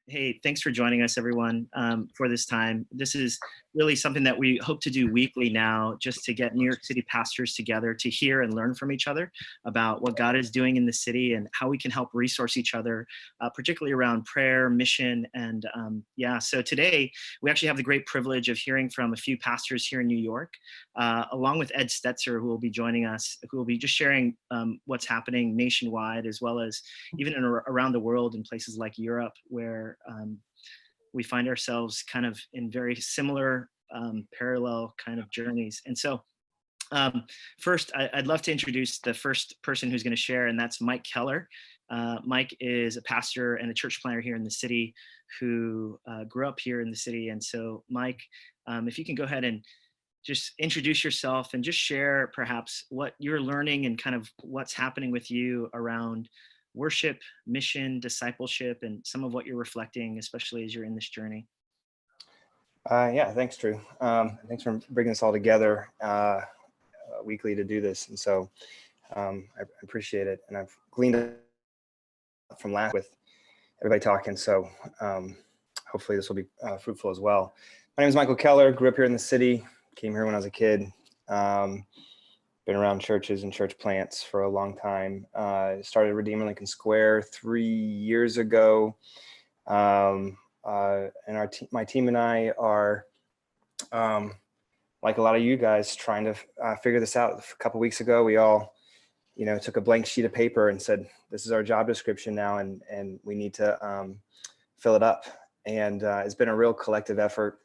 Hey, thanks for joining us, everyone, for this time. This is really something that we hope to do weekly now, just to get New York City pastors together to hear and learn from each other about what God is doing in the city and how we can help resource each other, particularly around prayer, mission, and So today we actually have the great privilege of hearing from a few pastors here in New York, along with Ed Stetzer, who will be joining us, who will be just sharing what's happening nationwide, as well as even around the world in places like Europe, where we find ourselves kind of in very similar parallel kind of journeys. And so first, I'd love to introduce the first person who's going to share, and that's Mike Keller. Mike is a pastor and a church planner here in the city who grew up here in the city. And so Mike, if you can go ahead and just introduce yourself and just share perhaps what you're learning and kind of what's happening with you around worship, mission, discipleship, and some of what you're reflecting, especially as you're in this journey. Yeah, thanks, Drew. Thanks for bringing us all together weekly to do this. And so I appreciate it. And I've gleaned from last with everybody talking. So hopefully this will be fruitful as well. My name is Michael Keller, grew up here in the city, came here when I was a kid. Been around churches and church plants for a long time. Started Redeemer Lincoln Square 3 years ago. And my team and I are, like a lot of you guys, trying to figure this out. A couple of weeks ago, we all, took a blank sheet of paper and said, this is our job description now, and we need to fill it up. And it's been a real collective effort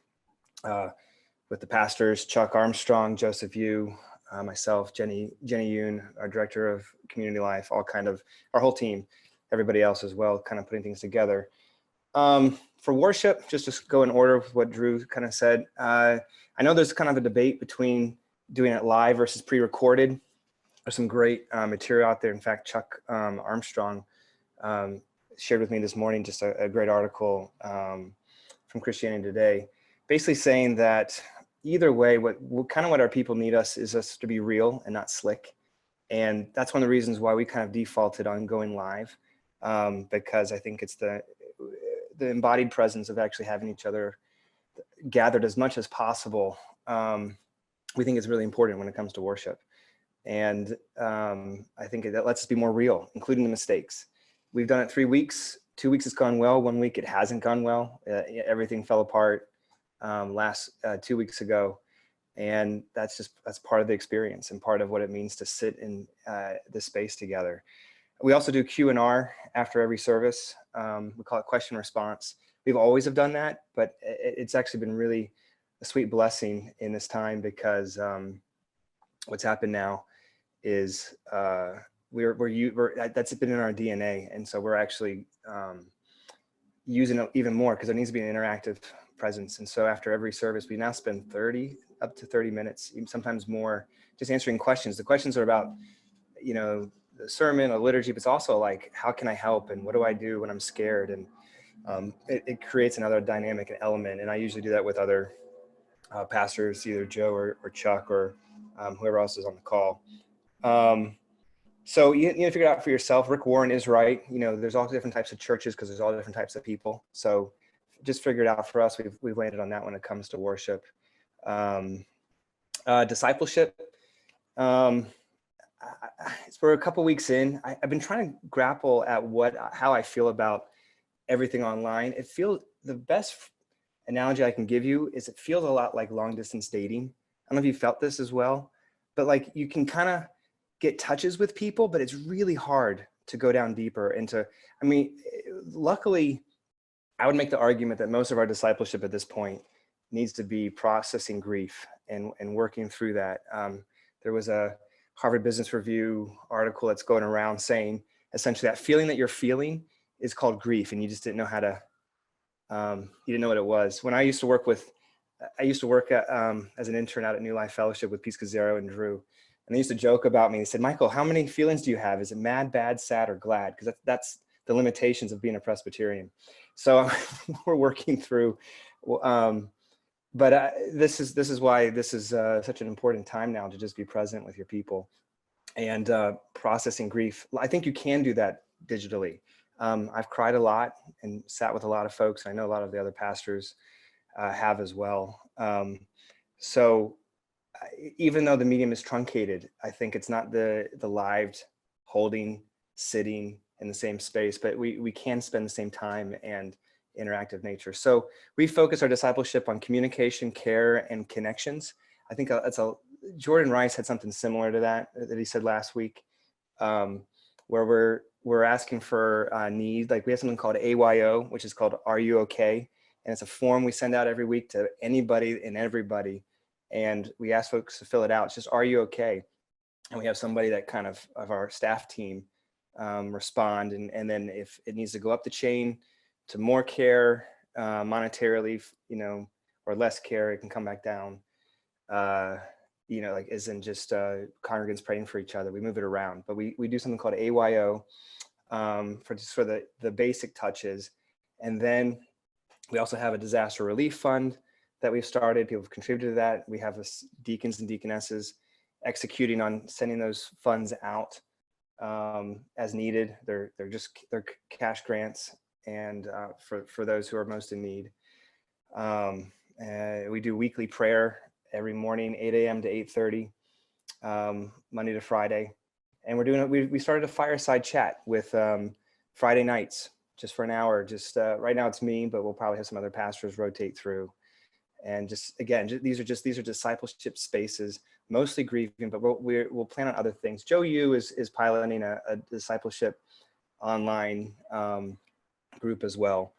with the pastors, Chuck Armstrong, Joseph Yu, myself, Jenny Yoon, our director of community life, all kind of our whole team, everybody else as well, kind of putting things together. For worship, just to go in order with what Drew kind of said, I know there's kind of a debate between doing it live versus pre-recorded. There's some great material out there. In fact, Chuck Armstrong shared with me this morning just a great article from Christianity Today, basically saying that either way, what our people need is us to be real and not slick. And that's one of the reasons why we kind of defaulted on going live, because I think it's the embodied presence of actually having each other gathered as much as possible. We think is really important when it comes to worship. And I think that lets us be more real, including the mistakes. We've done it 3 weeks. 2 weeks has gone well. 1 week it hasn't gone well. Everything fell apart last 2 weeks ago. And that's part of the experience and part of what it means to sit in this space together. We also do Q&R after every service. We call it question response. We've always have done that, but it's actually been really a sweet blessing in this time, because what's happened now is that's been in our DNA. And so we're actually using it even more, because there needs to be an interactive presence. And so after every service, we now spend up to 30 minutes, even sometimes more, just answering questions. The questions are about, the sermon, a liturgy, but it's also like, how can I help? And what do I do when I'm scared? And it creates another dynamic and element. And I usually do that with other pastors, either Joe or Chuck or whoever else is on the call. So you need to figure it out for yourself. Rick Warren is right. There's all different types of churches because there's all different types of people. So just figure it out for us. We've landed on that when it comes to worship. Discipleship. We're a couple weeks in. I've been trying to grapple at how I feel about everything online. The best analogy I can give you is it feels a lot like long distance dating. I don't know if you felt this as well, but like you can kind of get touches with people, but it's really hard to go down deeper luckily, I would make the argument that most of our discipleship at this point needs to be processing grief and working through that. There was a Harvard Business Review article that's going around saying essentially that feeling that you're feeling is called grief, and you just didn't know how to, you didn't know what it was. When I used to work as an intern out at New Life Fellowship with Pete Scazzaro and Drew, and they used to joke about me. They said, Michael, how many feelings do you have? Is it mad, bad, sad, or glad? Because that's the limitations of being a Presbyterian. So we're working through, but this is why this is such an important time now, to just be present with your people and processing grief. I think you can do that digitally. I've cried a lot and sat with a lot of folks. I know a lot of the other pastors have as well. So even though the medium is truncated, I think it's not the lived holding, sitting in the same space, but we can spend the same time and interactive nature. So we focus our discipleship on communication, care, and connections. I think Jordan Rice had something similar to that he said last week, where we're asking for need. Like we have something called AYO, which is called Are You Okay? And it's a form we send out every week to anybody and everybody. And we ask folks to fill it out. It's just, are you okay? And we have somebody that kind of our staff team respond. And then if it needs to go up the chain to more care monetarily, or less care, it can come back down. Like isn't just congregants praying for each other. We move it around, but we do something called AYO for the basic touches. And then we also have a disaster relief fund that we've started. People have contributed to that. We have deacons and deaconesses executing on sending those funds out as needed. They're cash grants, and for those who are most in need. We do weekly prayer every morning, 8 a.m. to 8:30, Monday to Friday. And we started a fireside chat with Friday nights, just for an hour. Just right now it's me, but we'll probably have some other pastors rotate through. And these are discipleship spaces, mostly grieving, but we'll plan on other things. Joe Yu is piloting a discipleship online group as well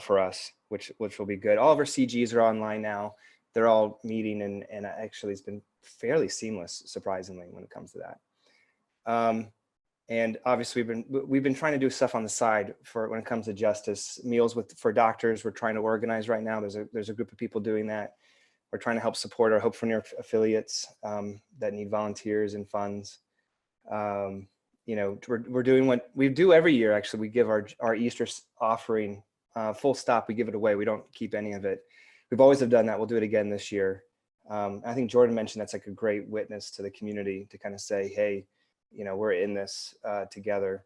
for us, which will be good. All of our CGs are online now. They're all meeting, and actually it's been fairly seamless, surprisingly, when it comes to that. And obviously we've been trying to do stuff on the side for when it comes to justice. Meals for doctors, we're trying to organize right now. There's a group of people doing that. We're trying to help support our Hope for Near affiliates that need volunteers and funds. We're doing what we do every year. Actually, we give our Easter offering full stop. We give it away. We don't keep any of it. We've always have done that. We'll do it again this year. I think Jordan mentioned that's like a great witness to the community to kind of say, hey, we're in this together.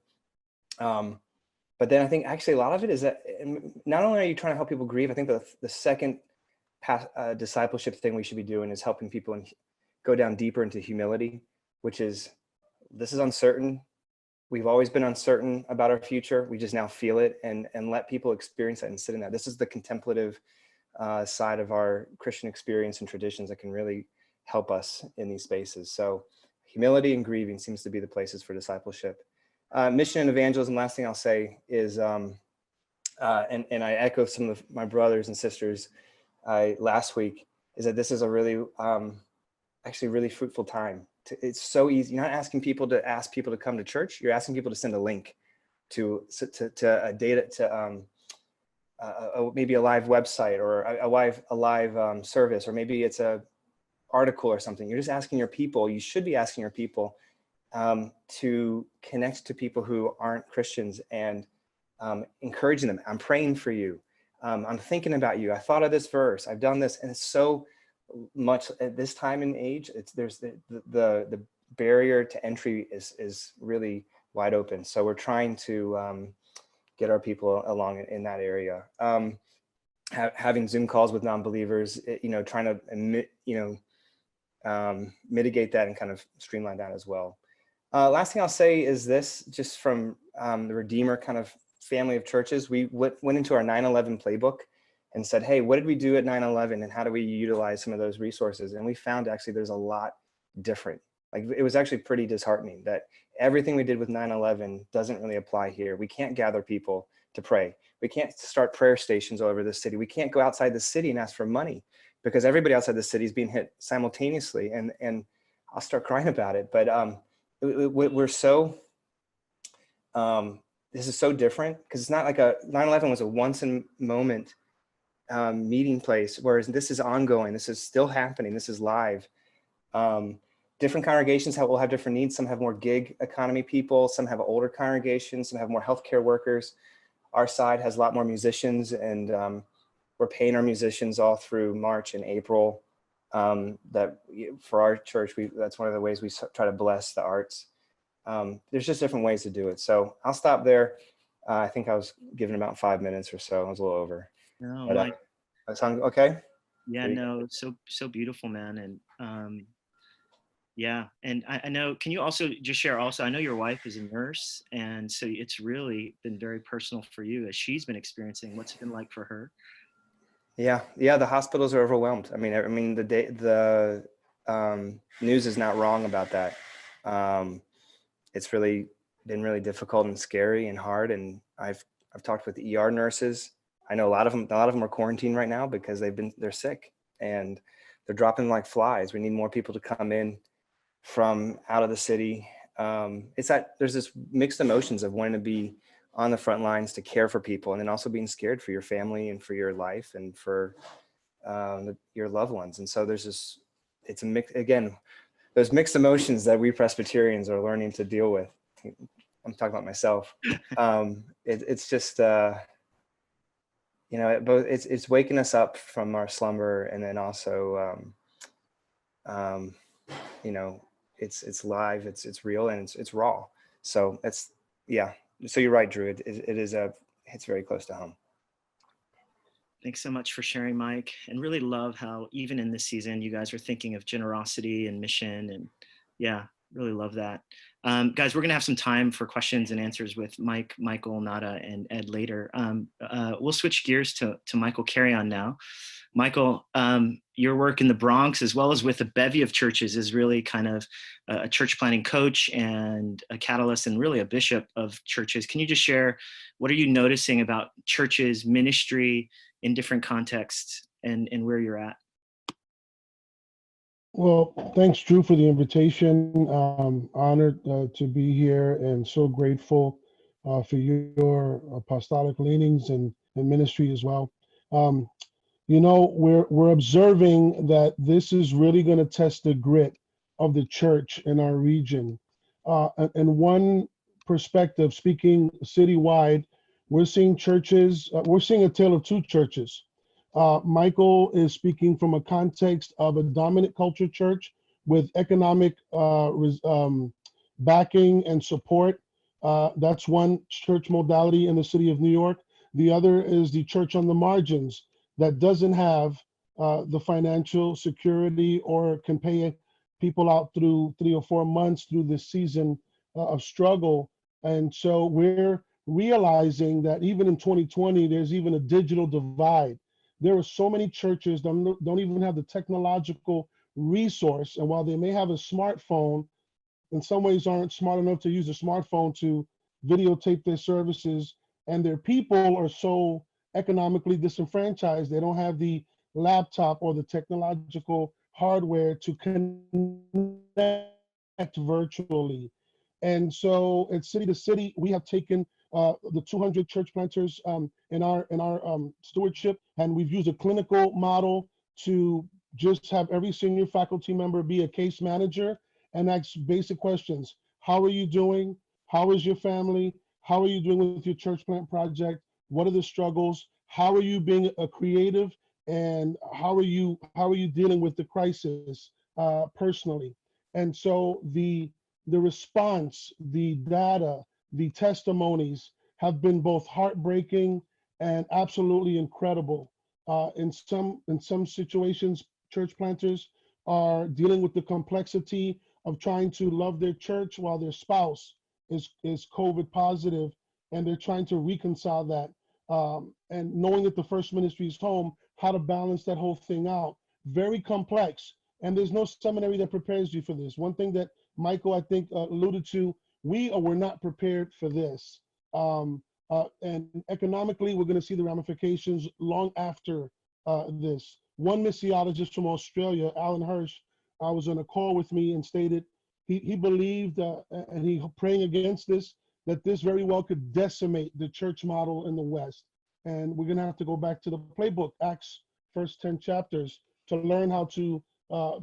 But then I think actually a lot of it is that not only are you trying to help people grieve, I think the second discipleship thing we should be doing is helping people go down deeper into humility, which is, this is uncertain. We've always been uncertain about our future. We just now feel it, and let people experience that and sit in that. This is the contemplative side of our Christian experience and traditions that can really help us in these spaces. So humility and grieving seems to be the places for discipleship. Mission and evangelism, last thing I'll say is, and I echo some of my brothers and sisters last week, is that this is a really, actually really fruitful time. It's so easy. You're not asking people to ask people to come to church. You're asking people to send a link to a data, to maybe a live website or a live service, or maybe it's a article or something. You're just asking your people. You should be asking your people to connect to people who aren't Christians and encouraging them. I'm praying for you. I'm thinking about you. I thought of this verse. I've done this, and it's so much at this time and age. There's the barrier to entry is really wide open. So we're trying to get our people along in that area. Having Zoom calls with non-believers, trying to mitigate that and kind of streamline that as well. Last thing I'll say is this, just from the Redeemer kind of family of churches, we went into our 9/11 playbook and said, hey, what did we do at 9/11 and how do we utilize some of those resources? And we found actually there's a lot different. Like, it was actually pretty disheartening that everything we did with 9/11 doesn't really apply here. We can't gather people to pray. We can't start prayer stations all over the city. We can't go outside the city and ask for money because everybody outside the city is being hit simultaneously. And I'll start crying about it. But we're so, this is so different because it's not like 9/11 was a once in moment meeting place, whereas this is ongoing. This is still happening. This is live. Different congregations will have different needs. Some have more gig economy people. Some have older congregations. Some have more healthcare workers. Our side has a lot more musicians, and we're paying our musicians all through March and April. That for our church, that's one of the ways we try to bless the arts. There's just different ways to do it. So I'll stop there. I think I was given about 5 minutes or so. I was a little over. No, But Mike. that sounds okay. Yeah, There you go. no, so beautiful, man. And yeah, and I know, can you also just share also, I know your wife is a nurse, and so it's really been very personal for you as she's been experiencing. What's it been like for her? Yeah, the hospitals are overwhelmed. I mean, the news is not wrong about that. It's really been really difficult and scary and hard. And I've talked with ER nurses. I know a lot of them are quarantined right now because they're sick and they're dropping like flies. We need more people to come in from out of the city. It's that there's this mixed emotions of wanting to be on the front lines to care for people, and then also being scared for your family and for your life and for your loved ones. And so it's a mix again. Those mixed emotions that we Presbyterians are learning to deal with. I'm talking about myself. It's just it's waking us up from our slumber, and then also you know, it's live, it's real, and it's raw. So yeah. So you're right, Drew. It's very close to home. Thanks so much for sharing, Mike, and really love how even in this season, you guys are thinking of generosity and mission, and yeah, really love that. Guys, we're gonna have some time for questions and answers with Mike, Michael, Nada, and Ed later. We'll switch gears to Michael.carrion now. Michael, your work in the Bronx, as well as with a bevy of churches, is really kind of a church planting coach and a catalyst and really a bishop of churches. Can you just share, what are you noticing about churches, ministry in different contexts, and where you're at? Well, thanks, Drew, for the invitation. Honored to be here, and so grateful for your apostolic leanings and ministry as well. We're observing that this is really going to test the grit of the church in our region. And one perspective, speaking citywide, we're seeing we're seeing a tale of two churches. Michael is speaking from a context of a dominant culture church with economic backing and support. That's one church modality in the city of New York. The other is the church on the margins that doesn't have the financial security or can pay people out through 3 or 4 months through this season of struggle. And so we're realizing that even in 2020, there's even a digital divide. There are so many churches that don't even have the technological resource. And while they may have a smartphone, in some ways aren't smart enough to use a smartphone to videotape their services, and their people are so economically disenfranchised, they don't have the laptop or the technological hardware to connect virtually. And so it's city to city. We have taken the 200 church planters in our stewardship, and we've used a clinical model to just have every senior faculty member be a case manager and ask basic questions. How are you doing? How is your family? How are you doing with your church plant project? What are the struggles? How are you being a creative? And how are you dealing with the crisis personally? And so the response, the data, the testimonies have been both heartbreaking and absolutely incredible. In some situations, church planters are dealing with the complexity of trying to love their church while their spouse is COVID positive, and they're trying to reconcile that. And knowing that the first ministry is home, how to balance that whole thing out. Very complex. And there's no seminary that prepares you for this. One thing that Michael, I think, alluded to, we were not prepared for this. And economically, we're going to see the ramifications long after this. One missiologist from Australia, Alan Hirsch, was on a call with me and stated he believed, and he praying against this, that this very well could decimate the church model in the West. And we're going to have to go back to the playbook, Acts, first 10 chapters, to learn how to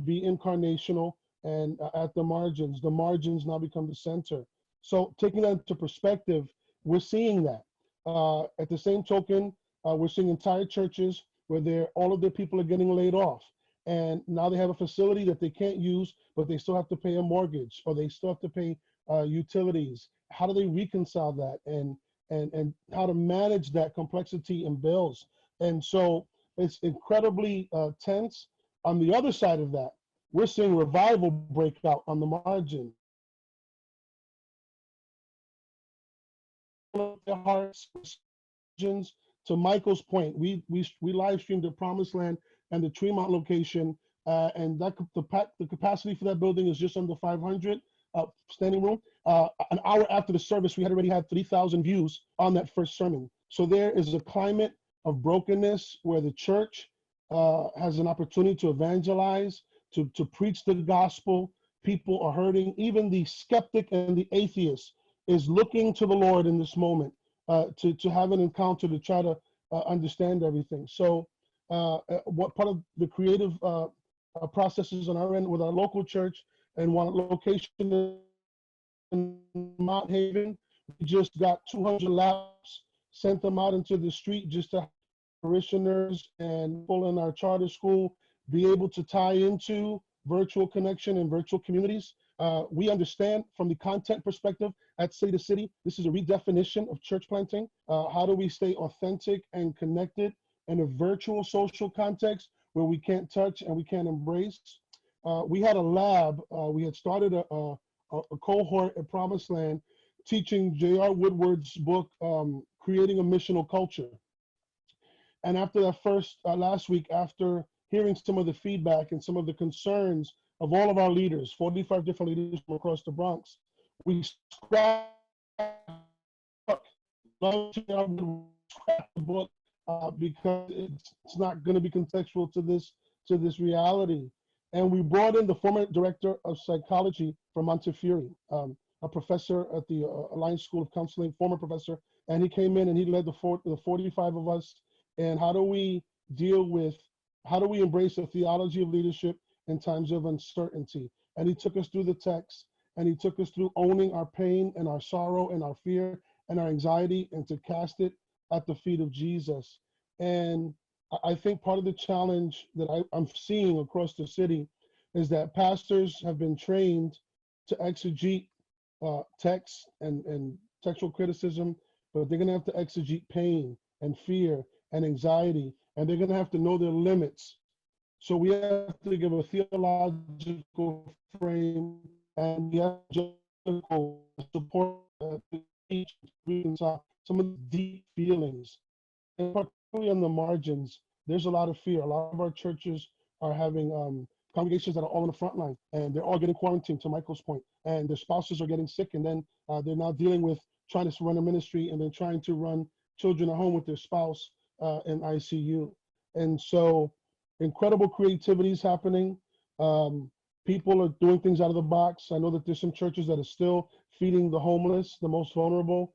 be incarnational and at the margins. The margins now become the center. So taking that into perspective, we're seeing that. At the same token, we're seeing entire churches where all of their people are getting laid off. And now they have a facility that they can't use, but they still have to pay a mortgage, or they still have to pay utilities. How do they reconcile that? And and how to manage that complexity in bills. And so it's incredibly tense. On the other side of that, we're seeing revival break out on the margin. Their hearts, to Michael's point, we live streamed the Promised Land and the Tremont location, and that the capacity for that building is just under 500 standing room. An hour after the service, we had already had 3,000 views on that first sermon. So there is a climate of brokenness where the church has an opportunity to evangelize, to preach the gospel. People are hurting. Even the skeptic and the atheist is looking to the Lord in this moment to have an encounter, to try to understand everything. So what part of the creative processes on our end with our local church and one location in Mount Haven, we just got 200 laps, sent them out into the street just to have parishioners and people in our charter school be able to tie into virtual connection and virtual communities. We understand from the content perspective at City to City, this is a redefinition of church planting. How do we stay authentic and connected in a virtual social context where we can't touch and we can't embrace? We had a lab, we had started a cohort at Promised Land teaching J.R. Woodward's book, Creating a Missional Culture. And after that first, last week, after hearing some of the feedback and some of the concerns of all of our leaders, 45 different leaders from across the Bronx, we scrapped the book because it's not going to be contextual to this reality. And we brought in the former director of psychology from Montefiore, a professor at the Alliance School of Counseling, former professor, and he came in and he led the 45 of us. And how do we embrace a theology of leadership in times of uncertainty? And he took us through the text, and he took us through owning our pain and our sorrow and our fear and our anxiety, and to cast it at the feet of Jesus. And I think part of the challenge that I'm seeing across the city is that pastors have been trained to exegete text and textual criticism, but they're going to have to exegete pain and fear and anxiety, and they're going to have to know their limits. So we have to give a theological frame and we have to support to teach, reconcile some of the deep feelings. And particularly on the margins, there's a lot of fear. A lot of our churches are having congregations that are all on the front line, and they're all getting quarantined, to Michael's point, and their spouses are getting sick, and then they're now dealing with trying to run a ministry and then trying to run children at home with their spouse in ICU. And so incredible creativity is happening. People are doing things out of the box. I know that there's some churches that are still feeding the homeless, the most vulnerable,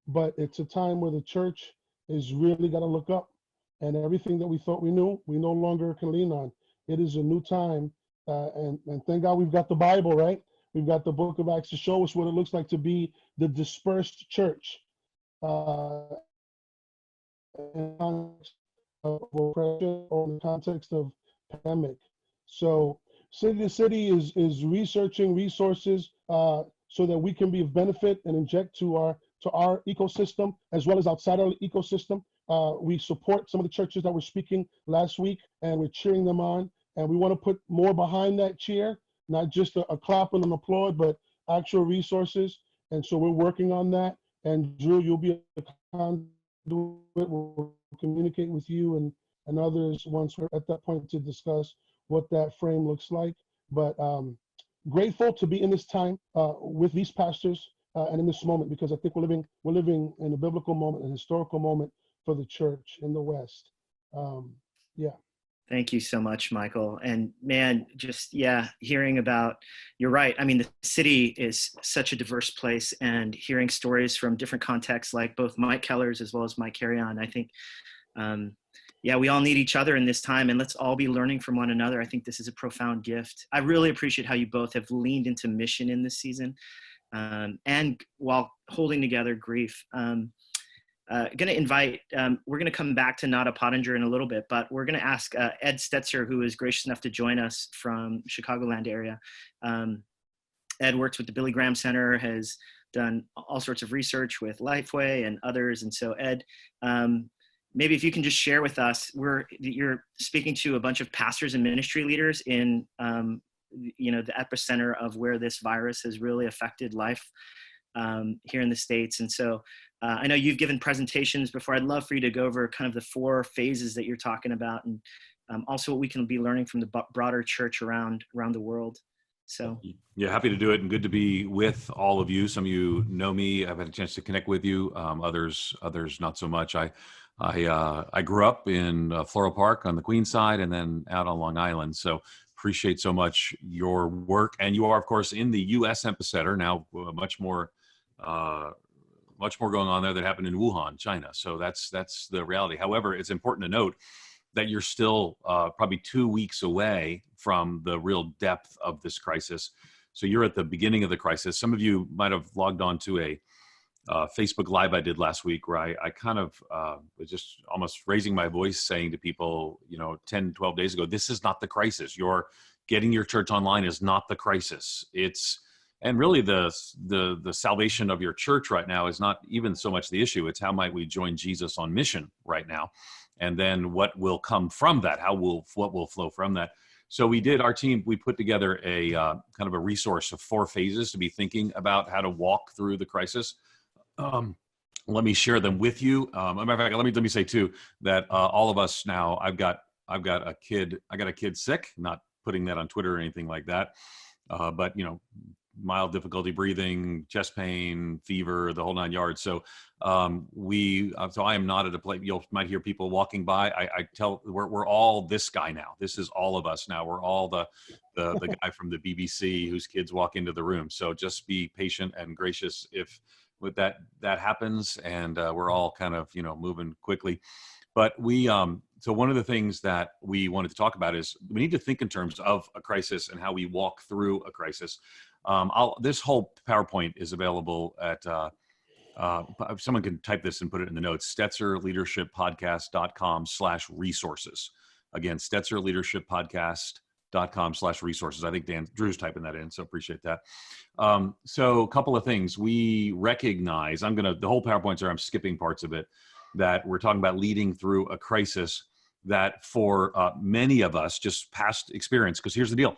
but it's a time where the church is really got to look up, and everything that we thought we knew, we no longer can lean on. It is a new time, and thank God we've got the Bible, right? We've got the book of Acts to show us what it looks like to be the dispersed church. In context of oppression or in the context of pandemic. So City to City is researching resources so that we can be of benefit and inject to our ecosystem as well as outside our ecosystem. We support some of the churches that were speaking last week, and we're cheering them on. And we want to put more behind that cheer, not just a clap and an applaud, but actual resources. And so we're working on that. And Drew, you'll be a conduit. We'll communicate with you and others once we're at that point to discuss what that frame looks like. But grateful to be in this time with these pastors and in this moment, because I think we're living in a biblical moment, an historical moment for the church in the West. Yeah. Thank you so much, Michael. And man, just, hearing about, you're right. I mean, the city is such a diverse place, and hearing stories from different contexts, like both Mike Keller's as well as Mike Carrion, I think, we all need each other in this time, and let's all be learning from one another. I think this is a profound gift. I really appreciate how you both have leaned into mission in this season, and while holding together grief. Going to invite, we're going to come back to Nada Pottinger in a little bit, but we're going to ask Ed Stetzer, who is gracious enough to join us from Chicagoland area. Ed works with the Billy Graham Center, has done all sorts of research with Lifeway and others. And so Ed, maybe if you can just share with us, you're speaking to a bunch of pastors and ministry leaders in, the epicenter of where this virus has really affected life here in the States. And so I know you've given presentations before. I'd love for you to go over kind of the 4 phases that you're talking about, and also what we can be learning from the broader church around the world. So yeah, happy to do it, and good to be with all of you. Some of you know me. I've had a chance to connect with you. Others not so much. I grew up in Floral Park on the Queens side, and then out on Long Island. So appreciate so much your work, and you are, of course, in the U.S. epicenter now. Much more going on there that happened in Wuhan, China. So that's the reality. However, it's important to note that you're still probably 2 weeks away from the real depth of this crisis. So you're at the beginning of the crisis. Some of you might have logged on to a Facebook Live I did last week, where I kind of was just almost raising my voice saying to people, 10, 12 days ago, this is not the crisis. You're getting your church online is not the crisis. And really the salvation of your church right now is not even so much the issue. It's how might we join Jesus on mission right now? And then what will come from that? What will flow from that? So our team put together a kind of a resource of 4 phases to be thinking about how to walk through the crisis. Let me share them with you. Matter of fact, let me say too, that all of us now, I've got a kid sick, not putting that on Twitter or anything like that. But mild difficulty breathing, chest pain, fever, the whole 9 yards. So so I am not at a place. You might hear people walking by. We're all this guy now. This is all of us now. We're all the guy from the BBC whose kids walk into the room. So just be patient and gracious if with that happens, and we're all kind of moving quickly. But so one of the things that we wanted to talk about is we need to think in terms of a crisis and how we walk through a crisis. This whole PowerPoint is available at, someone can type this and put it in the notes, StetzerLeadershipPodcast.com/resources. Again, StetzerLeadershipPodcast.com/resources. I think Drew's typing that in, so appreciate that. So a couple of things we recognize, the whole PowerPoint's I'm skipping parts of it, that we're talking about leading through a crisis that for many of us, just past experience, because here's the deal.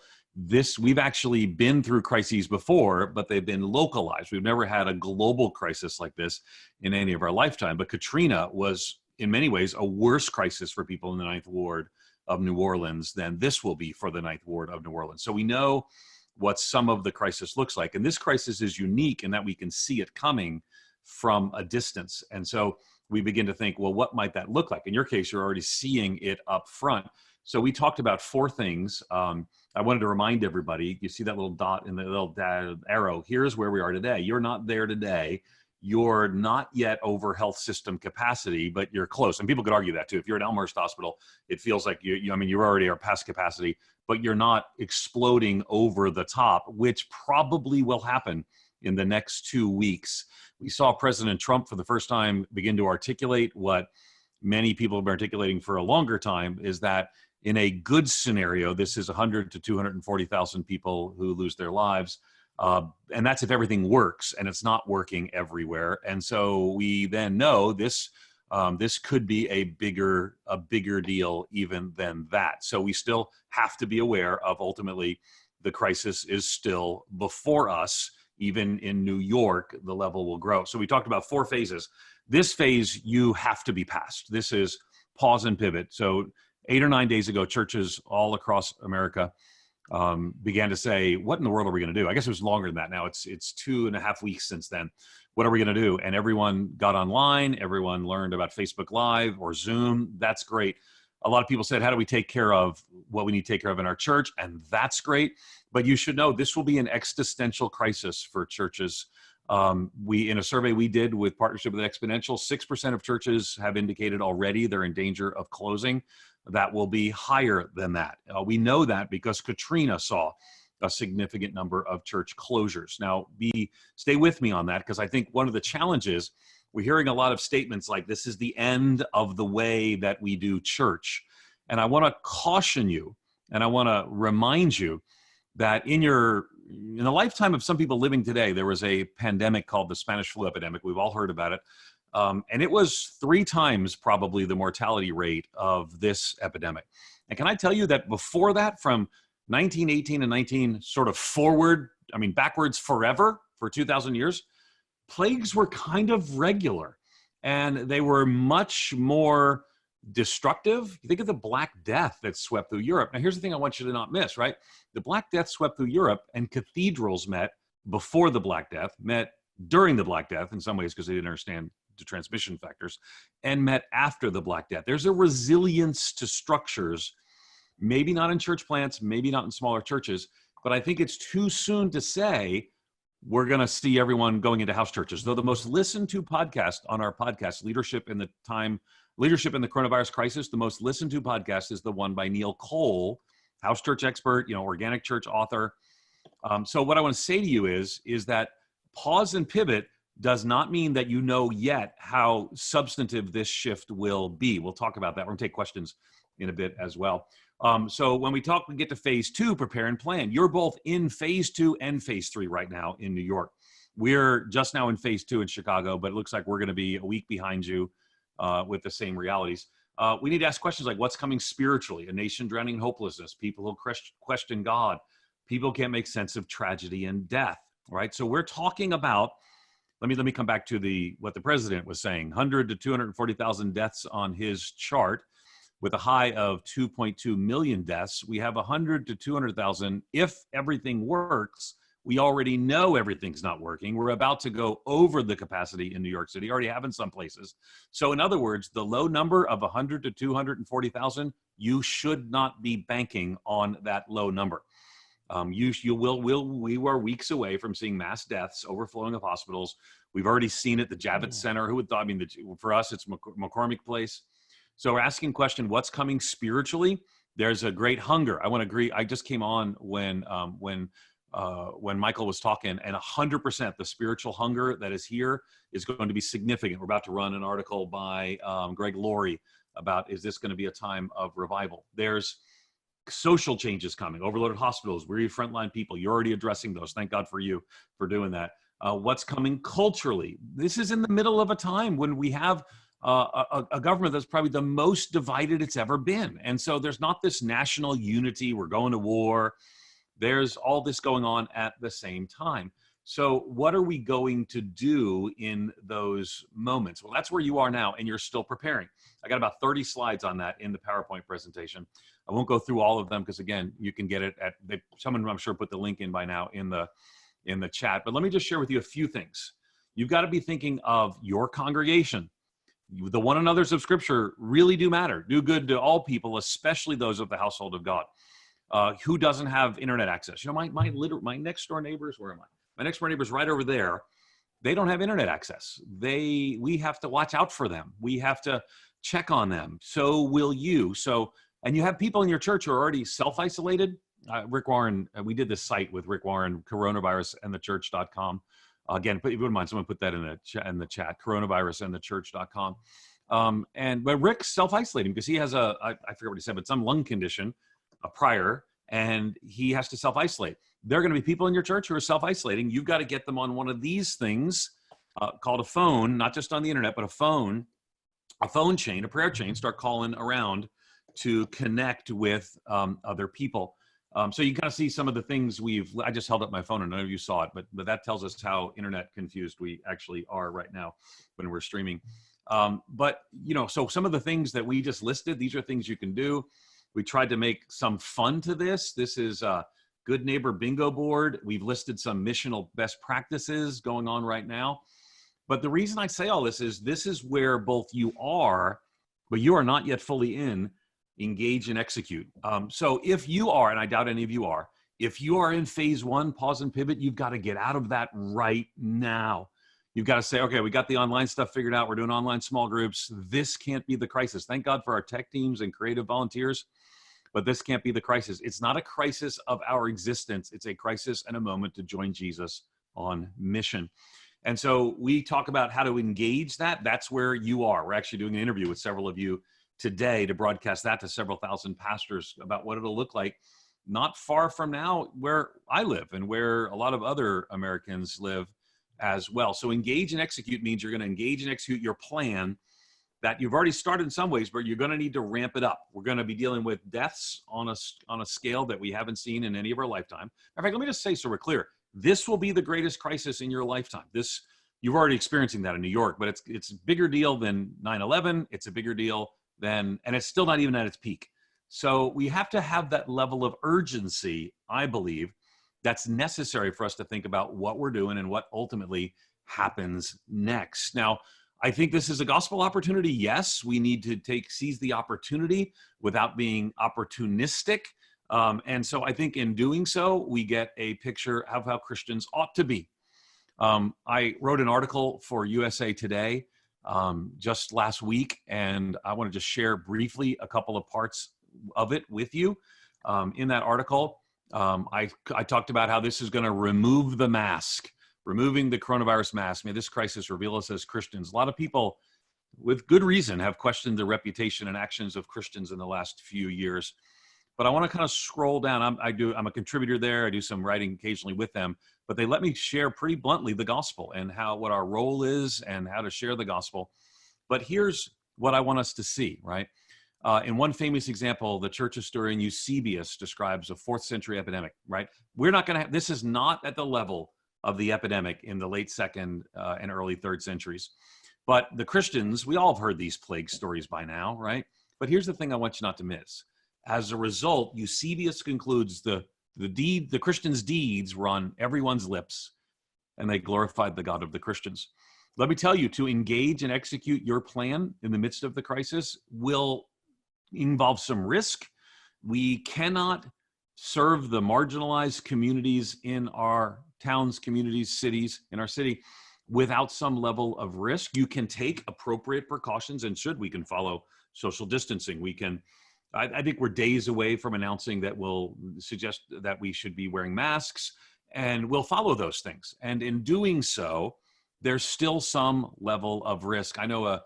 We've actually been through crises before, but they've been localized. We've never had a global crisis like this in any of our lifetime. But Katrina was, in many ways, a worse crisis for people in the 9th Ward of New Orleans than this will be for the 9th Ward of New Orleans. So we know what some of the crisis looks like. And this crisis is unique in that we can see it coming from a distance. And so we begin to think, well, what might that look like? In your case, you're already seeing it up front. So we talked about 4 things. I wanted to remind everybody, you see that little dot in the little arrow, here's where we are today. You're not there today. You're not yet over health system capacity, but you're close. And people could argue that too. If you're at Elmhurst Hospital, it feels like you already are past capacity, but you're not exploding over the top, which probably will happen in the next 2 weeks. We saw President Trump for the first time begin to articulate what many people have been articulating for a longer time, is that in a good scenario, this is 100 to 240,000 people who lose their lives. And that's if everything works, and it's not working everywhere. And so we then know this could be a bigger deal even than that. So we still have to be aware of, ultimately, the crisis is still before us. Even in New York, the level will grow. So we talked about 4 phases. This phase you have to be past. This is pause and pivot. So 8 or 9 days ago, churches all across America began to say, what in the world are we going to do? I guess it was longer than that now. It's 2.5 weeks since then. What are we going to do? And everyone got online. Everyone learned about Facebook Live or Zoom. That's great. A lot of people said, how do we take care of what we need to take care of in our church? And that's great. But you should know this will be an existential crisis for churches. In a survey we did with partnership with Exponential, 6% of churches have indicated already they're in danger of closing. That will be higher than that. We know that because Katrina saw a significant number of church closures. Now, stay with me on that, because I think one of the challenges, we're hearing a lot of statements like this is the end of the way that we do church. And I want to caution you, and I want to remind you that in your in the lifetime of some people living today, there was a pandemic called the Spanish Flu Epidemic. We've all heard about it. And it was 3 times probably the mortality rate of this epidemic. And can I tell you that before that, from 1918 and 19 sort of forward, I mean, backwards forever for 2,000 years, plagues were kind of regular, and they were much more destructive. You think of the Black Death that swept through Europe. Now, here's the thing I want you to not miss, right? The Black Death swept through Europe, and cathedrals met before the Black Death, met during the Black Death in some ways because they didn't understand the transmission factors, and met after the Black Death. There's a resilience to structures, maybe not in church plants, maybe not in smaller churches, but I think it's too soon to say we're going to see everyone going into house churches. Though the most listened to podcast on our podcast, Leadership in the Coronavirus Crisis, the most listened to podcast is the one by Neil Cole, house church expert, organic church author. So what I want to say to you is that pause and pivot does not mean that you know yet how substantive this shift will be. We'll talk about that. We're going to take questions in a bit as well. So when we get to phase 2, prepare and plan. You're both in phase 2 and phase 3 right now in New York. We're just now in phase 2 in Chicago, but it looks like we're going to be a week behind you with the same realities. We need to ask questions like, what's coming spiritually? A nation drowning in hopelessness, people who question God, people who can't make sense of tragedy and death, right? So we're talking about, let me come back to what the president was saying, 100 to 240,000 deaths on his chart. With a high of 2.2 million deaths, we have 100 to 200,000. If everything works, we already know everything's not working. We're about to go over the capacity in New York City, already have in some places. So in other words, the low number of 100 to 240,000, you should not be banking on that low number. We were weeks away from seeing mass deaths, overflowing of hospitals. We've already seen it, the Javits Center. Who would thought? I mean, for us, it's McCormick Place. So we're asking question, what's coming spiritually? There's a great hunger. I want to agree. I just came on when Michael was talking, and 100% the spiritual hunger that is here is going to be significant. We're about to run an article by Greg Laurie about, is this going to be a time of revival? There's social changes coming, overloaded hospitals, weary frontline people. You're already addressing those. Thank God for you for doing that. What's coming culturally? This is in the middle of a time when we have a government that's probably the most divided it's ever been. And so there's not this national unity. We're going to war. There's all this going on at the same time. So what are we going to do in those moments? Well, that's where you are now, and you're still preparing. I got about 30 slides on that in the PowerPoint presentation. I won't go through all of them because, again, you can get it someone I'm sure put the link in by now in the chat. But let me just share with you a few things. You've got to be thinking of your congregation. The one another's of Scripture really do matter. Do good to all people, especially those of the household of God. Who doesn't have internet access? My next door neighbors, where am I? My next door neighbors right over there, they don't have internet access. We have to watch out for them. We have to check on them. So will you. And you have people in your church who are already self-isolated. Rick Warren, we did this site with Rick Warren, coronavirusandthechurch.com. Again, if you wouldn't mind, someone put that in the chat, coronavirusandthechurch.com. But Rick's self-isolating because he has I forget what he said, but some lung condition prior, and he has to self-isolate. There are going to be people in your church who are self-isolating. You've got to get them on one of these things called a phone, not just on the internet, but a phone chain, a prayer chain. Start calling around to connect with other people. So you kind of see some of the things I just held up my phone and none of you saw it, but that tells us how internet confused we actually are right now when we're streaming. So some of the things that we just listed, these are things you can do. We tried to make some fun to this. This is a Good Neighbor Bingo board. We've listed some missional best practices going on right now. But the reason I say all this is where both you are, but you are not yet fully in, engage and execute. So if you are, and I doubt any of you are, if you are in phase 1, pause and pivot, you've got to get out of that right now. You've got to say, okay, we got the online stuff figured out. We're doing online small groups. This can't be the crisis. Thank God for our tech teams and creative volunteers, but this can't be the crisis. It's not a crisis of our existence. It's a crisis and a moment to join Jesus on mission. And so we talk about how to engage that. That's where you are. We're actually doing an interview with several of you today to broadcast that to several thousand pastors about what it'll look like not far from now where I live and where a lot of other Americans live as well. So engage and execute means you're going to engage and execute your plan that you've already started in some ways, but you're going to need to ramp it up. We're going to be dealing with deaths on a scale that we haven't seen in any of our lifetime. In fact, let me just say so we're clear. This will be the greatest crisis in your lifetime. You've already experiencing that in New York, but it's a bigger deal than 9/11. It's a bigger deal than, and it's still not even at its peak. So we have to have that level of urgency, I believe, that's necessary for us to think about what we're doing and what ultimately happens next. Now, I think this is a gospel opportunity. Yes, we need to seize the opportunity without being opportunistic. And so I think in doing so, we get a picture of how Christians ought to be. I wrote an article for USA Today just last week, and I want to just share briefly a couple of parts of it with you. In that article, I talked about how this is going to remove the mask, removing the coronavirus mask. May this crisis reveal us as Christians. A lot of people, with good reason, have questioned the reputation and actions of Christians in the last few years. But I want to kind of scroll down. I'm a contributor there. I do some writing occasionally with them, but they let me share pretty bluntly the gospel and what our role is and how to share the gospel. But here's what I want us to see, right? In one famous example, the church historian Eusebius describes a 4th century epidemic, right? We're not going to have, this is not at the level of the epidemic in the late 2nd and early 3rd centuries. But the Christians, we all have heard these plague stories by now, right? But here's the thing I want you not to miss. As a result, Eusebius concludes the Christians' deeds were on everyone's lips, and they glorified the God of the Christians. Let me tell you, to engage and execute your plan in the midst of the crisis will involve some risk. We cannot serve the marginalized communities in our towns, communities, cities, in our city without some level of risk. You can take appropriate precautions, and we can follow social distancing. I think we're days away from announcing that we'll suggest that we should be wearing masks, and we'll follow those things. And in doing so, there's still some level of risk. I know a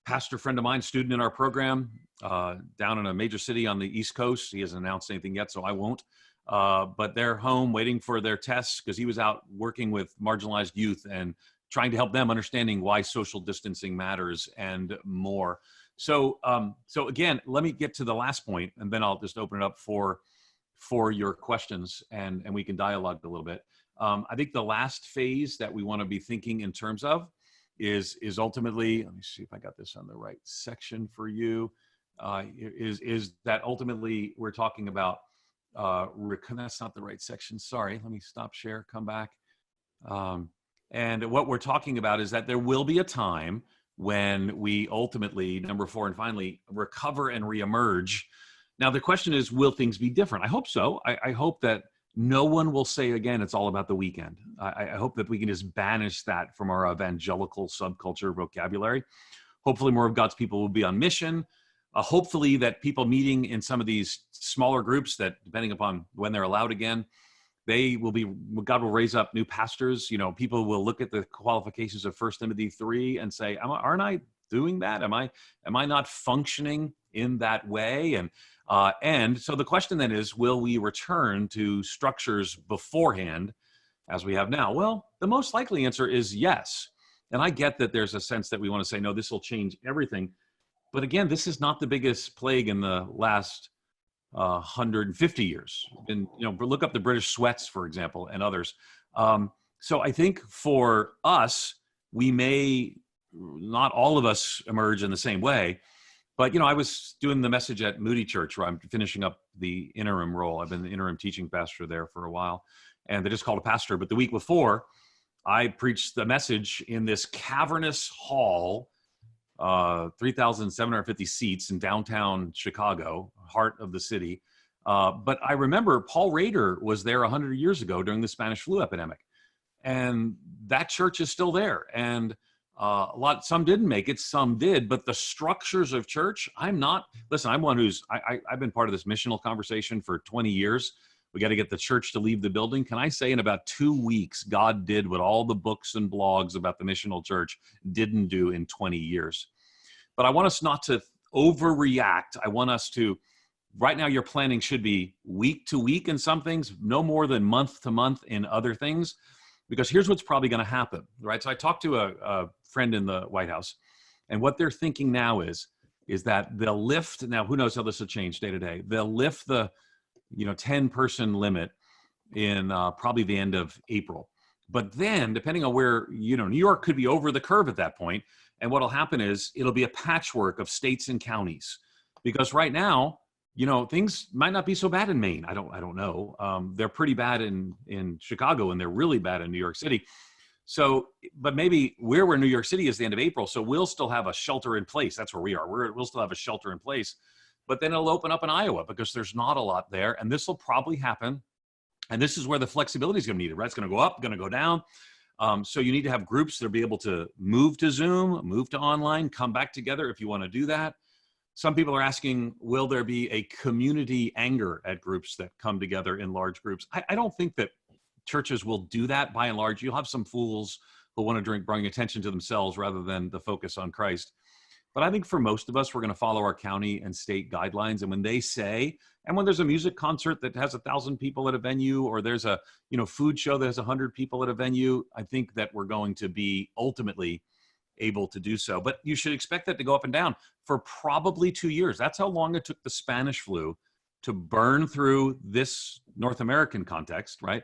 pastor friend of mine, student in our program, down in a major city on the East Coast. He hasn't announced anything yet, so I won't. But they're home waiting for their tests because he was out working with marginalized youth and trying to help them understanding why social distancing matters and more. So again, let me get to the last point, and then I'll just open it up for your questions, and we can dialogue a little bit. I think the last phase that we want to be thinking in terms of is ultimately, let me see if I got this on the right section for you, is that ultimately we're talking about, that's not the right section, sorry, let me stop share, come back. And what we're talking about is that there will be a time when we ultimately, number 4 and finally, recover and reemerge. Now, the question is, will things be different? I hope so. I hope that no one will say again, it's all about the weekend. I hope that we can just banish that from our evangelical subculture vocabulary. Hopefully more of God's people will be on mission. Hopefully that people meeting in some of these smaller groups that, depending upon when they're allowed again, God will raise up new pastors. You know, people will look at the qualifications of 1 Timothy 3 and say, aren't I doing that? Am I not functioning in that way? And so the question then is, will we return to structures beforehand as we have now? Well, the most likely answer is yes. And I get that there's a sense that we want to say, no, this will change everything. But again, this is not the biggest plague in the last 150 years. And, look up the British sweats, for example, and others. So I think for us, we may, not all of us emerge in the same way. But, I was doing the message at Moody Church where I'm finishing up the interim role. I've been the interim teaching pastor there for a while, and they just called a pastor. But the week before, I preached the message in this cavernous hall, 3,750 seats in downtown Chicago, heart of the city. But I remember Paul Rader was there 100 years ago during the Spanish Flu Epidemic. And that church is still there. And some didn't make it, some did, but the structures of church, I'm one who's, I've been part of this missional conversation for 20 years. We got to get the church to leave the building. Can I say in about 2 weeks, God did what all the books and blogs about the missional church didn't do in 20 years. But I want us not to overreact. I want us to right now your planning should be week to week in some things, no more than month to month in other things, because here's what's probably going to happen, right? So I talked to a friend in the White House, and what they're thinking now is that they'll lift, now who knows how this will change day to day, they'll lift the 10-person limit in probably the end of April. But then, depending on where, New York could be over the curve at that point, and what'll happen is it'll be a patchwork of states and counties, because right now, things might not be so bad in Maine. I don't know. They're pretty bad in Chicago, and they're really bad in New York City. So, but maybe we're where New York City is the end of April, so we'll still have a shelter in place. That's where we are. We'll still have a shelter in place, but then it'll open up in Iowa because there's not a lot there, and this will probably happen. And this is where the flexibility is going to be needed, right? It's going to go up, going to go down. So you need to have groups that will be able to move to Zoom, move to online, come back together if you want to do that. Some people are asking, will there be a community anger at groups that come together in large groups? I don't think that churches will do that by and large. You'll have some fools who want to bring attention to themselves rather than the focus on Christ. But I think for most of us, we're going to follow our county and state guidelines. And when they say, and when there's a music concert that has 1,000 people at a venue, or there's a food show that has 100 people at a venue, I think that we're going to be ultimately able to do so. But you should expect that to go up and down for probably 2 years. That's how long it took the Spanish flu to burn through this North American context, right?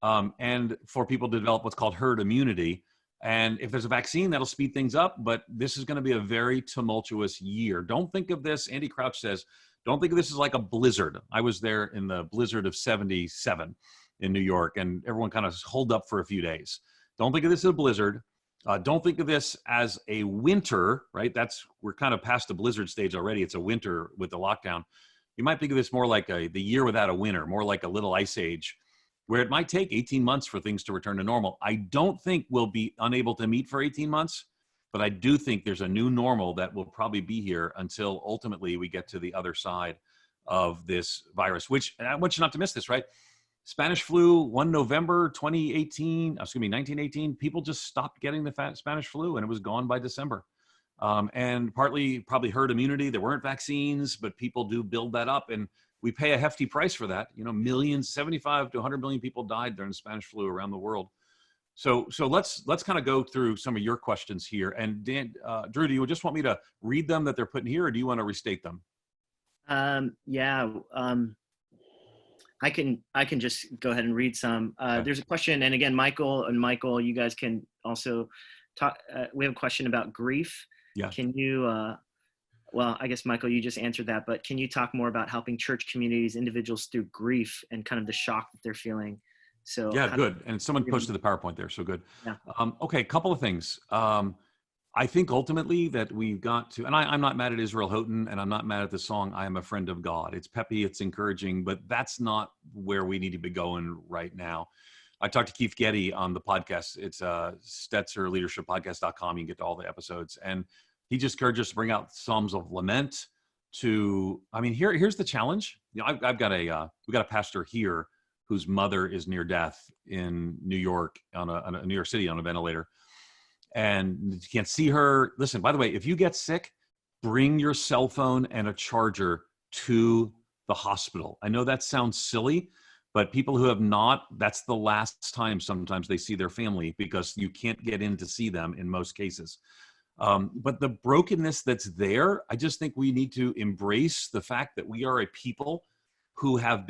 And for people to develop what's called herd immunity. And if there's a vaccine, that'll speed things up, but this is going to be a very tumultuous year. Don't think of this, Andy Crouch says, don't think of this as like a blizzard. I was there in the blizzard of 77 in New York, and everyone kind of holed up for a few days. Don't think of this as a blizzard. Don't think of this as a winter, right? We're kind of past the blizzard stage already. It's a winter with the lockdown. You might think of this more like the year without a winter, more like a little ice age, where it might take 18 months for things to return to normal. I don't think we'll be unable to meet for 18 months, but I do think there's a new normal that will probably be here until ultimately we get to the other side of this virus, which, and I want you not to miss this, right? Spanish flu, 1 November 1918, people just stopped getting the Spanish flu and it was gone by December. And partly probably herd immunity. There weren't vaccines, but people do build that up. And we pay a hefty price for that. 75 to 100 million people died during the Spanish flu around the world. So let's kind of go through some of your questions here. And Dan, Drew, do you just want me to read them that they're putting here, or do you want to restate them? I can just go ahead and read some. Okay. There's a question, and again, Michael, you guys can also talk. We have a question about grief. Yeah. Can you? Well, I guess, Michael, you just answered that, but can you talk more about helping church communities, individuals through grief and kind of the shock that they're feeling? So yeah, good. And someone posted the PowerPoint there, so good. Yeah. Okay, a couple of things. I think ultimately that we've got to, and I'm not mad at Israel Houghton, and I'm not mad at the song, I Am a Friend of God. It's peppy, it's encouraging, but that's not where we need to be going right now. I talked to Keith Getty on the podcast. It's Stetzer leadershippodcast.com. You can get to all the episodes. And he just encouraged us to bring out Psalms of Lament here's the challenge. I've got we got a pastor here whose mother is near death in New York, New York City on a ventilator. And you can't see her. Listen, by the way, if you get sick, bring your cell phone and a charger to the hospital. I know that sounds silly, but people who have not, that's the last time sometimes they see their family, because you can't get in to see them in most cases. But the brokenness that's there, I just think we need to embrace the fact that we are a people who have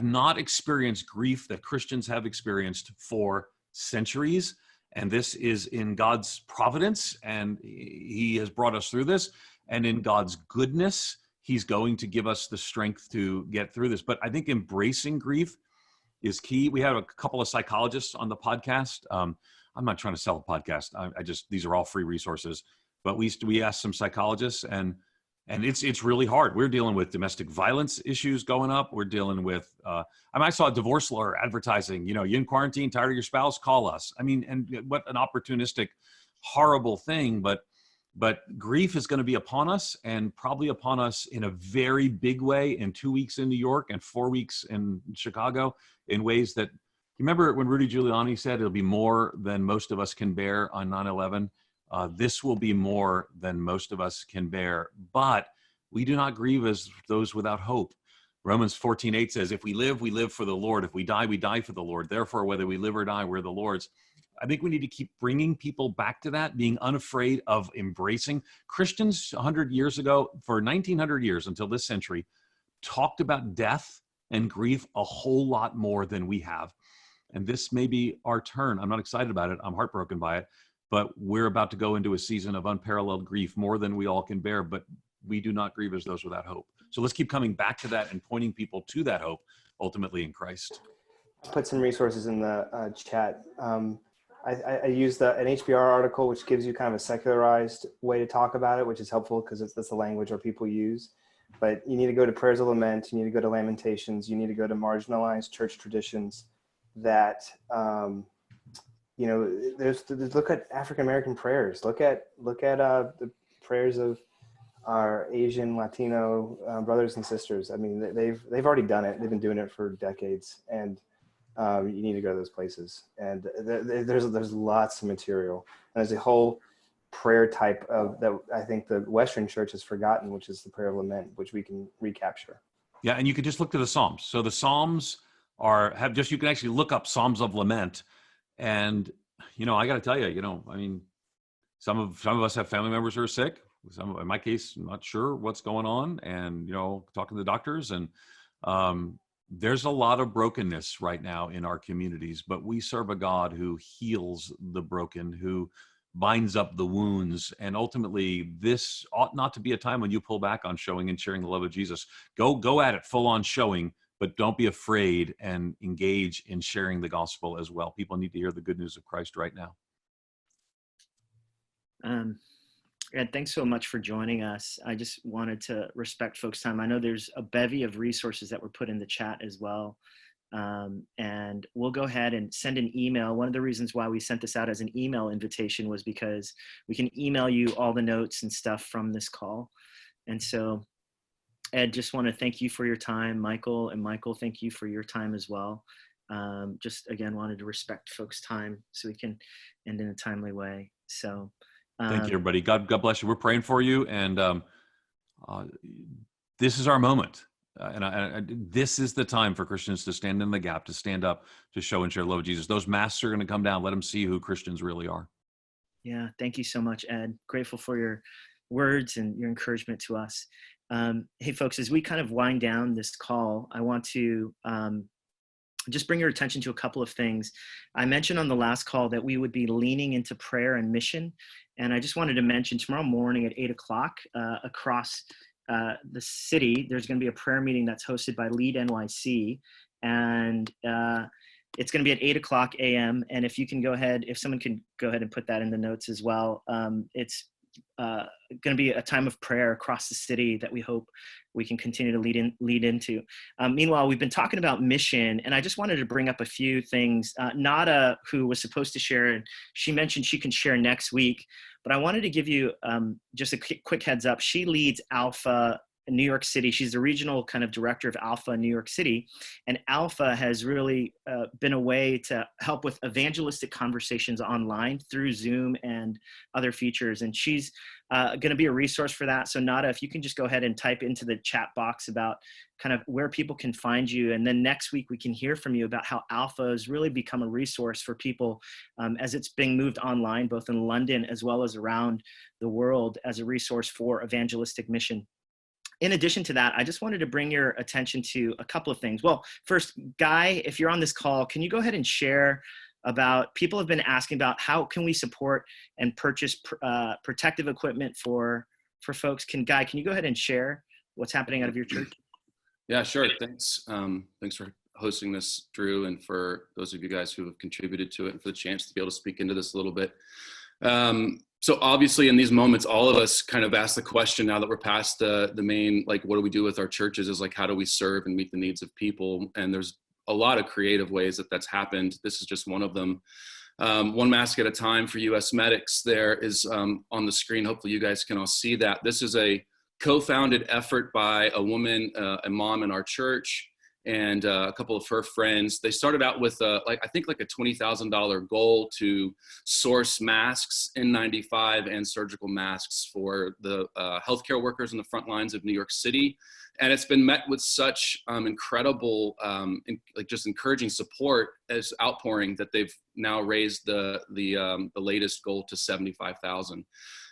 not experienced grief that Christians have experienced for centuries. And this is in God's providence, and he has brought us through this. And in God's goodness, he's going to give us the strength to get through this. But I think embracing grief is key. We have a couple of psychologists on the podcast. I'm not trying to sell a podcast. These are all free resources. But we asked some psychologists, and it's really hard. We're dealing with domestic violence issues going up. We're dealing with, I saw a divorce lawyer advertising, you in quarantine, tired of your spouse, call us. And what an opportunistic, horrible thing. But grief is going to be upon us, and probably upon us in a very big way in 2 weeks in New York and 4 weeks in Chicago, in ways that, you remember when Rudy Giuliani said it'll be more than most of us can bear on 9/11? This will be more than most of us can bear. But We do not grieve as those without hope. Romans 14:8 says, if we live for the Lord. If we die for the Lord. Therefore, whether we live or die, we're the Lord's. I think we need to keep bringing people back to that, being unafraid of embracing. Christians 100 years ago, for 1900 years until this century, talked about death and grief a whole lot more than we have. And this may be our turn. I'm not excited about it. I'm heartbroken by it. But we're about to go into a season of unparalleled grief, more than we all can bear. But we do not grieve as those without hope. So let's keep coming back to that and pointing people to that hope, ultimately in Christ. I'll put some resources in the chat. I used an HBR article, which gives you kind of a secularized way to talk about it, which is helpful because that's the language our people use. But you need to go to Prayers of Lament. You need to go to Lamentations. You need to go to marginalized church traditions that, there's look at African-American prayers. Look at the prayers of our Asian, Latino brothers and sisters. I mean, they've already done it. They've been doing it for decades, and you need to go to those places. And there's lots of material. And there's a whole prayer type of that I think the Western church has forgotten, which is the prayer of lament, which we can recapture. Yeah, and you can just look to the Psalms. So the Psalms you can actually look up Psalms of Lament, and I got to tell you, I mean, some of us have family members who are sick. In my case, I'm not sure what's going on, and talking to the doctors, and there's a lot of brokenness right now in our communities. But we serve a God who heals the broken, who binds up the wounds, and ultimately, this ought not to be a time when you pull back on showing and sharing the love of Jesus. Go at it, full on showing, but don't be afraid and engage in sharing the gospel as well. People need to hear the good news of Christ right now. Ed, thanks so much for joining us. I just wanted to respect folks' time. I know there's a bevy of resources that were put in the chat as well. And we'll go ahead and send an email. One of the reasons why we sent this out as an email invitation was because we can email you all the notes and stuff from this call. And so, Ed, just want to thank you for your time. Michael, thank you for your time as well. Just again, wanted to respect folks' time so we can end in a timely way. So thank you, everybody. God bless you. We're praying for you. And this is our moment. This is the time for Christians to stand in the gap, to stand up, to show and share the love of Jesus. Those masks are going to come down. Let them see who Christians really are. Yeah. Thank you so much, Ed. Grateful for your words and your encouragement to us. Hey, folks, as we kind of wind down this call, I want to just bring your attention to a couple of things. I mentioned on the last call that we would be leaning into prayer and mission. And I just wanted to mention tomorrow morning at 8:00 across the city, there's going to be a prayer meeting that's hosted by Lead NYC. And it's going to be at 8:00 a.m. And if someone can go ahead and put that in the notes as well. It's going to be a time of prayer across the city that we hope we can continue to lead into. Meanwhile, we've been talking about mission, and I just wanted to bring up a few things. Nada, who was supposed to share, and she mentioned she can share next week, but I wanted to give you just a quick heads up. She leads Alpha in New York City. She's the regional kind of director of Alpha in New York City. And Alpha has really been a way to help with evangelistic conversations online through Zoom and other features. And she's going to be a resource for that. So Nada, if you can just go ahead and type into the chat box about kind of where people can find you. And then next week we can hear from you about how Alpha has really become a resource for people as it's being moved online, both in London as well as around the world, as a resource for evangelistic mission. In addition to that, I just wanted to bring your attention to a couple of things. Well, first, Guy, if you're on this call, can you go ahead and share about, people have been asking about how can we support and purchase protective equipment for folks. Guy, can you go ahead and share what's happening out of your church? Yeah, sure. Thanks. Thanks for hosting this, Drew, and for those of you guys who have contributed to it and for the chance to be able to speak into this a little bit. So obviously in these moments, all of us kind of ask the question, now that we're past the main, like, what do we do with our churches, is like, how do we serve and meet the needs of people? And there's a lot of creative ways that's happened. This is just one of them. One mask at a time for U.S. medics there is on the screen. Hopefully you guys can all see that. This is a co-founded effort by a woman, a mom in our church, and a couple of her friends. They started out with I think like a $20,000 goal to source masks, N95 and surgical masks for the healthcare workers in the front lines of New York City. And it's been met with such incredible, just encouraging support as outpouring that they've now raised the latest goal to 75,000.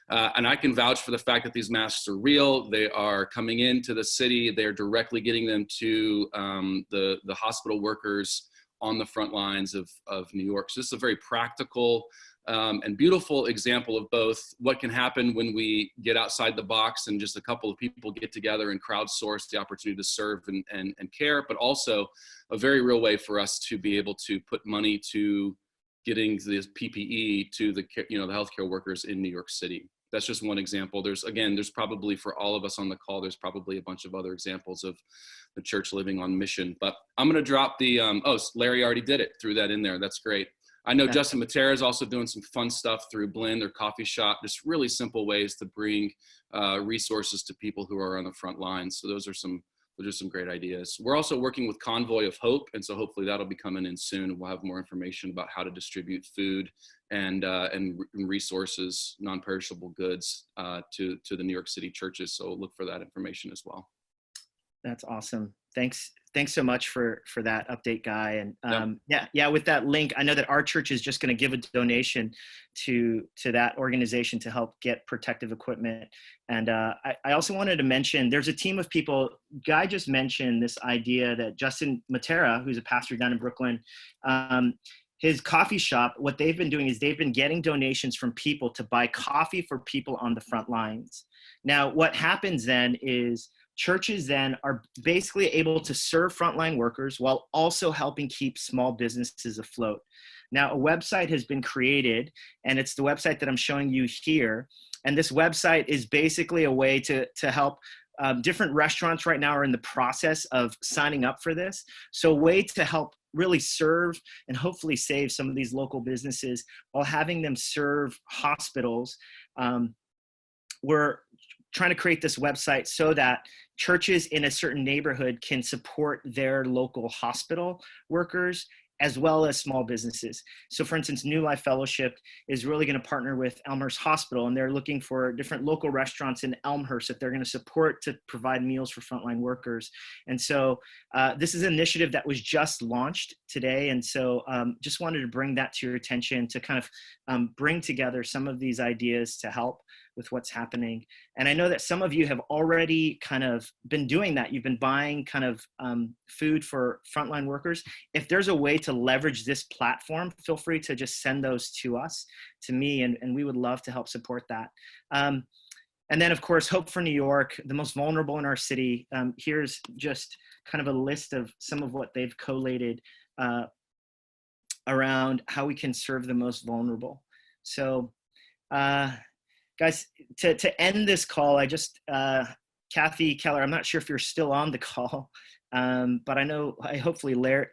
And I can vouch for the fact that these masks are real. They are coming into the city. They're directly getting them to the hospital workers on the front lines of New York. So this is a very practical and beautiful example of both what can happen when we get outside the box and just a couple of people get together and crowdsource the opportunity to serve and care, but also a very real way for us to be able to put money to getting this PPE to the healthcare workers in New York City. That's just one example. There's probably, for all of us on the call, there's probably a bunch of other examples of the church living on mission. But I'm going to drop the, Larry already did it, threw that in there. That's great. I know Justin Matera is also doing some fun stuff through Blend, their coffee shop, just really simple ways to bring resources to people who are on the front lines. So those are some great ideas. We're also working with Convoy of Hope, and so hopefully that'll be coming in soon, and we'll have more information about how to distribute food and resources, non-perishable goods to the New York City churches. So look for that information as well. That's awesome. Thanks so much for that update, Guy. And with that link, I know that our church is just going to give a donation to that organization to help get protective equipment. And I also wanted to mention, there's a team of people. Guy just mentioned this idea that Justin Matera, who's a pastor down in Brooklyn, his coffee shop, what they've been doing is they've been getting donations from people to buy coffee for people on the front lines. Now, what happens then is churches then are basically able to serve frontline workers while also helping keep small businesses afloat. Now, a website has been created, and it's the website that I'm showing you here. And this website is basically a way to help different restaurants right now are in the process of signing up for this. So a way to help really serve and hopefully save some of these local businesses while having them serve hospitals. We're trying to create this website so that churches in a certain neighborhood can support their local hospital workers as well as small businesses. So for instance, New Life Fellowship is really going to partner with Elmhurst Hospital, and they're looking for different local restaurants in Elmhurst that they're going to support to provide meals for frontline workers. And so this is an initiative that was just launched today. And so just wanted to bring that to your attention to kind of bring together some of these ideas to help with what's happening. And I know that some of you have already kind of been doing that. You've been buying kind of food for frontline workers. If there's a way to leverage this platform, feel free to just send those to us, to me, and we would love to help support that. And then, of course, Hope for New York, the most vulnerable in our city. Here's just kind of a list of some of what they've collated around how we can serve the most vulnerable. So, guys, to end this call, I just, Kathy Keller, I'm not sure if you're still on the call, but hopefully Larry.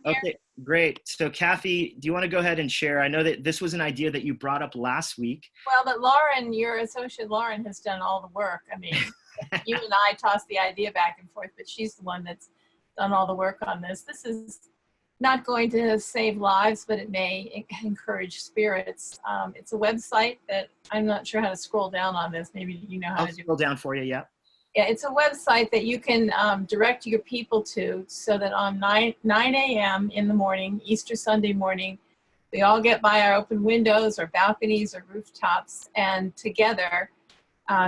Okay, great. So Kathy, do you want to go ahead and share? I know that this was an idea that you brought up last week. Well, but Lauren, your associate Lauren, has done all the work. I mean, you and I tossed the idea back and forth, but she's the one that's done all the work on this. This is not going to save lives, but it may encourage spirits. It's a website that I'm not sure how to scroll down on this. Maybe you know how to do it. I'll scroll down for you, yeah. Yeah, it's a website that you can direct your people to, so that on 9 a.m. in the morning, Easter Sunday morning, we all get by our open windows or balconies or rooftops, and together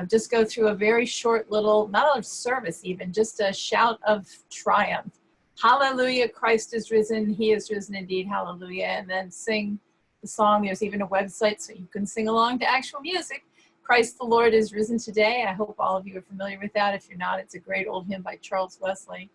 just go through a very short little, not a service even, just a shout of triumph. Hallelujah, Christ is risen, he is risen indeed, hallelujah, and then sing the song. There's even a website so you can sing along to actual music. Christ the Lord is risen today. I hope all of you are familiar with that. If you're not, it's a great old hymn by Charles Wesley.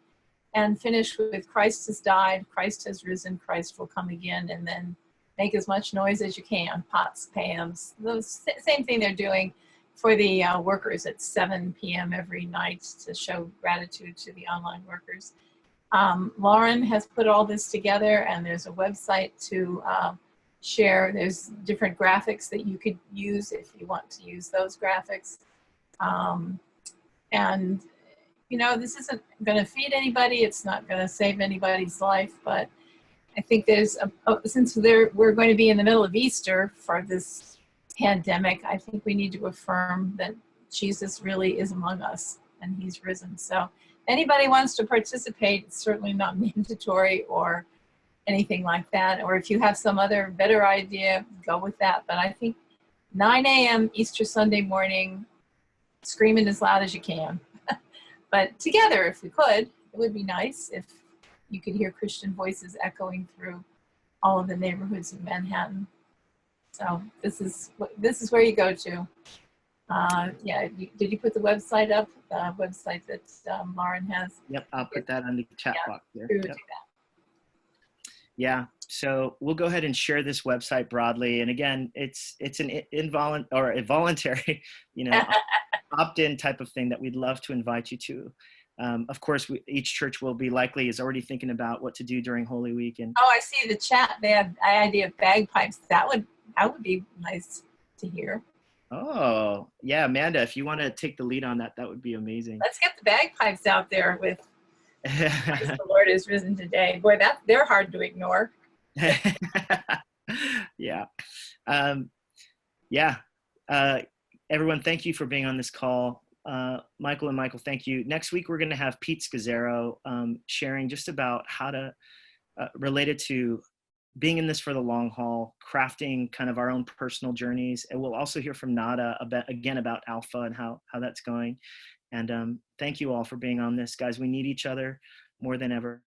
And finish with Christ has died, Christ has risen, Christ will come again, and then make as much noise as you can, pots, pans, the same thing they're doing for the workers at 7 p.m. every night to show gratitude to the online workers. Lauren has put all this together, and there's a website to share. There's different graphics that you could use if you want to use those graphics. And this isn't going to feed anybody. It's not going to save anybody's life. But I think there's, since we're going to be in the middle of Easter for this pandemic, I think we need to affirm that Jesus really is among us and he's risen. So anybody wants to participate, it's certainly not mandatory or anything like that. Or if you have some other better idea, go with that. But I think 9 a.m. Easter Sunday morning, screaming as loud as you can. But together, if we could, it would be nice if you could hear Christian voices echoing through all of the neighborhoods of Manhattan. So this is where you go to. Did you put the website up? The website that Lauren has? Yep, I'll put that on the chat box there. We would Yep. do that. Yeah, so we'll go ahead and share this website broadly. And again, it's an a voluntary, opt-in type of thing that we'd love to invite you to. Of course, each church is already thinking about what to do during Holy Week. And I see the chat. They have an idea of bagpipes. That would be nice to hear. Oh, yeah, Amanda, if you want to take the lead on that, that would be amazing. Let's get the bagpipes out there with praise the Lord is risen today. Boy, they're hard to ignore. Yeah. Everyone, thank you for being on this call. Michael and Michael, thank you. Next week, we're going to have Pete Scazzaro sharing just about how to relate it to being in this for the long haul, crafting kind of our own personal journeys. And we'll also hear from Nada about Alpha and how that's going. And thank you all for being on this, guys. We need each other more than ever.